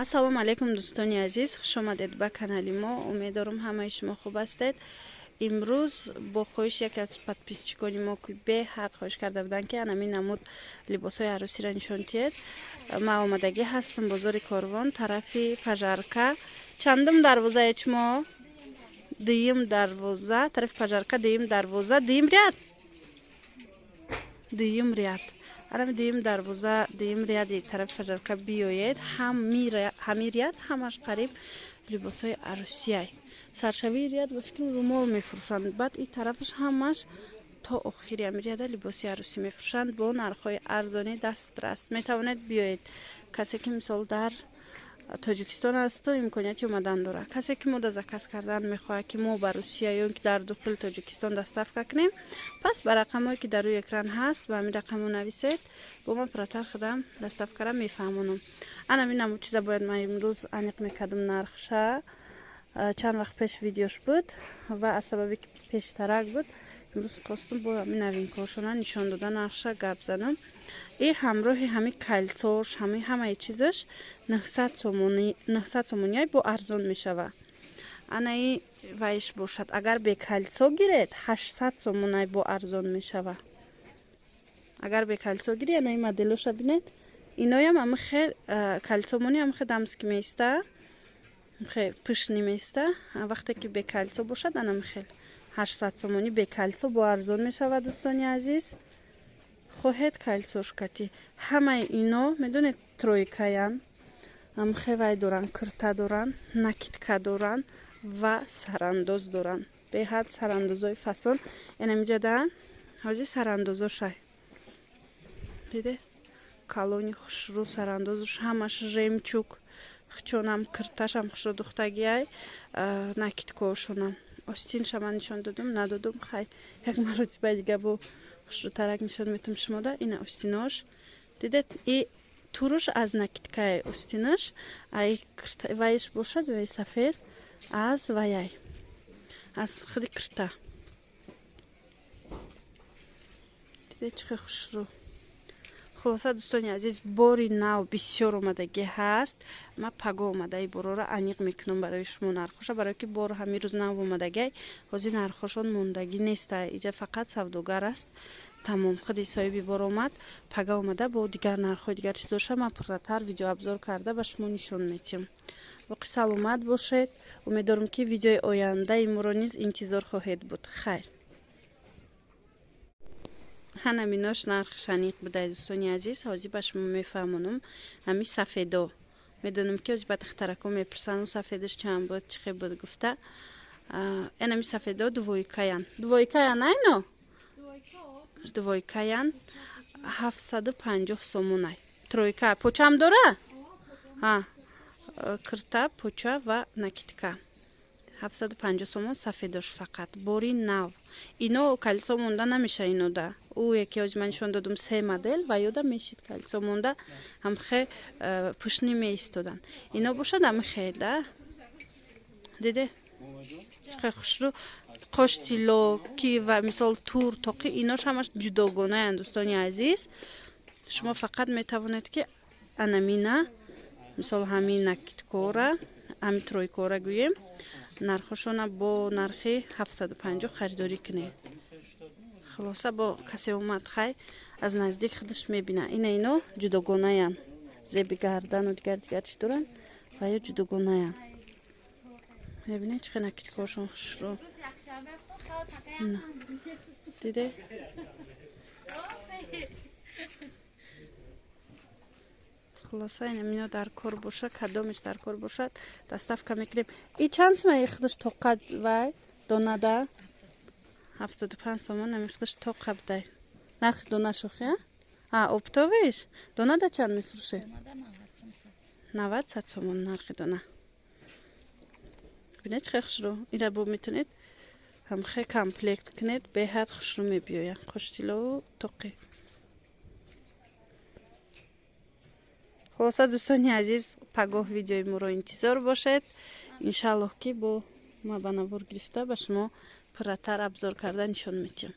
ассалому алайкум дӯстони азиз, хуш омадед ба канали мо. Умедворам ҳамаи шумо хуб ҳастед. имрӯз бо хоҳиш яке аз подписчикони мо ки беҳад хоҳиш карда буданд ки анамин намуд либосҳои арӯсиро нишон диҳед, ма омадагӣ ҳастам бозори Корвон, тарафи Пажарка. Чандум дарвозаи чмо? Дуюм дарвоза, тарафи Пажарка, дуюм дарвоза, дуюм ряд. Дуюм ряд. Арам дуюм дарвоза, дуюм ряди тарафи Пажарка биёед. Ҳами ряд ҳамаш қариб либосҳои арӯсияй. Саршавии ряд ба фикрам румол мефурӯшанд. Баъд ин тарафаш ҳамаш то охири ҳами ряда либоси арӯсӣ мефурӯшанд бо нархҳои арзони дастрас. Метавонед биёед. Касе ки мисол дар Тоҷикистон аст, имконияти омадан дорад. Касе ки мода заказ кардан мехоҳад ки мо ба Русия ё ки дар дохили Тоҷикистон доставка кунем, пас ба рақамҳое ки дар рӯи экран ҳаст, ба ҳамин рақамҳо нависед, бо ма пурратар худам доставкара мефаҳмонам. Ана ин ҳамун чиза бояд ман имрӯз аниқ мекардам нархша. Чанд вақт пеш видеош буд ва аз сабаби ки пештарак буд, имрӯз хостум бо ҳамин новинкаҳошона нишон дода нархша гап задам. И ҳамроҳи ҳамин кальцош, ҳамаи чизаш 900 сомония бо арзон мешавад. Ана ин вайш бошад. Агар бе кальцо гиред 800 сомония бо арзон мешавад. Агар бе кальцо гиред, ана ин моделоша бинед. Иноям ҳам хел кальцомони ҳам хел дамски места. خیلی پشت نیمیسته وقتی که به کالسو باشد انم خیلی 800 سومونی به کالسو با ارزون می شود دوستانی عزیز. خواهید کالسوش کتی همه اینا میدونید ترویکایان هم خیلی دارن، کرتا دارن، نکیتکا دارن و سرانداز دارن. به حد سراندازای فصل اینم اینجا دارن حاجی سراندازوشای دیده کالونی خوشرو سراندازوش همش ژمچوک хчонам кирташам хушро духтагиай накиткошунам остин шама нишон додум надодум хай як маротиба дига бо хушрутарак нишон метум шумода ина остинош дидед и туруш аз накиткай остинаш ай вайш бошад вай сафед аз ваяй аз худи кирта дидед чӣ хушру. خلاصه دوستانی عزیز باری نو بسیار اومدگی هست. ما پگاه اومده بارا را انیق میکنم برای شما نرخوشه برای که بار همین روز نو اومدگی حاضی نرخوشان موندگی نیست. اینجا فقط سوداگر است. تمام خودی صاحبی بار اومد پگاه اومده با دیگر نرخ دیگر چیزاش ما پرتر ویدیو ابزار کرده به شما نشون میدیم. باقی سلامت باشید. امیدوارم که ویدیو آینده ایمرو نیز انتظار خواهید بود. خیر. ҳанаминош нархш аниқ буда дӯстони азиз. ҳозир ба шумо мефаҳмонам ҳамин сафедо. медонам ки ҳозир ба духтарако мепурсанд сафедаш чанд буд чӣ хел буд гуфта. ҳамин сафедо двойкаян. Двойкаян айно? Двойкаян 750 сомонай. Тройка почам дора? Ҳа. Кирта, поча ва накитка. 750 сомон сафедош фақат. Бори нав. Ино калцо монда намеша инода. او یکی از من نشون دادم 3 مدل و یادم میشید کالسو مونده هم خیلی پشنی میستادن اینا باشد هم خیلی دیده خیلی خوش رو قاشتیلو کی و مثال تور تاقی ایناش همش جداگانه هستند دوستانی عزیز. شما فقط میتوانید که انامینه مثال همین نکیتکورا همین ترویکورا گوییم نرخشون با نرخی 750 خریداری کنید. خلاصه با کسی اومد خی از نزدیک خودش میبینه اینا جداگانه هستند. زیبی گردن و دیگر چی دارن و یا جداگانه هستند. میبینید چه نکیتکاشون خوش رو دیده خلاصه اینا در کار باشه کدامش در کار باشد دستافکا میکنیم. این چند سمه خودش توقع وای دونده 75 сомон намехташ то қабдай. Нархи дона шухе? Оптовиш? Дона да чанд мефурӯше? 90 сомон нархи дона. Бинед чӣ хушрӯ. Ина бо метавонед ҳам хе комплект кунед беҳад хушрӯ мебиёяд. Қоштилову тоқи. خلاصه دوستانی عزیز پگاه ویدیوی ما رو انتظار باشد. انشالله که با ما به نوار گرفته به شما پرتر ابزار کردن نشون میدیم.